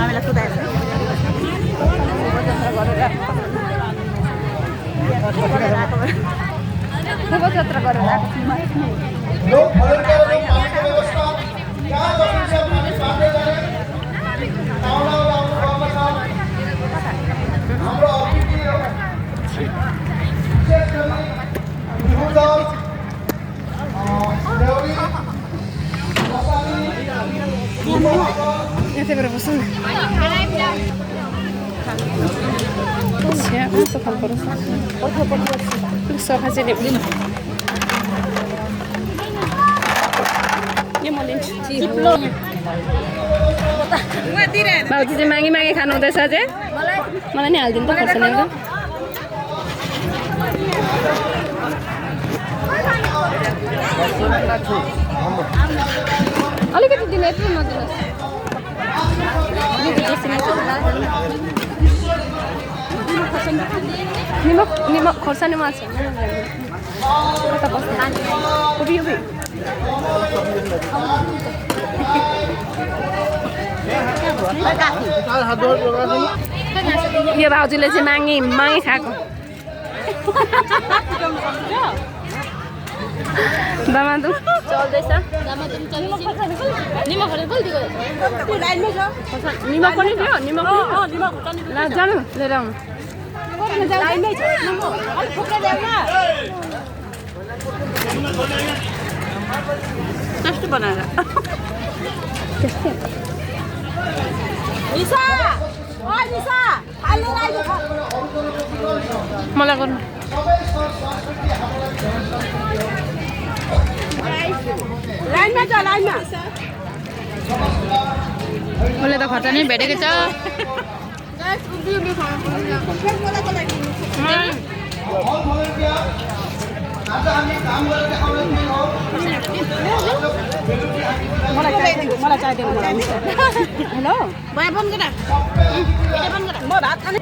हामीलाई कुदाएछ शोभायात्रा गरेर आएको लोक भयंकर लोक पानीको व्यवस्था कहाँ गरिन्छ पानी बाँड्दै जाने आउला आउनु भएको छ हाम्रो अतिथि विशेष गरी भूदल देउरी यतैबाट बस्नु न कस्तो खालको रहेछ सफा चाहिँ यो म लिन्छु भाउजू चाहिँ मागी मागी खानु हुँदैछ अझै मलाई नि हालिदिनु त खोर्सानीको अलिकति दिनु यत्रो नदिनुहोस् निमक खोर्सानीमा छ कता बस्नु उभि उभि यो भाउजूले चाहिँ मागी मागी खाएको दामादुम चल्दैछ निमक पनि दियो निमक जानु लिएर आउनु कस्तो बनाएर मलाई गर्नु लाइनमा छ लाइनमा उसले त खर्च नै भेटेको छ मलाई चाहिँदैन हेलो बन्द गर म भात खाने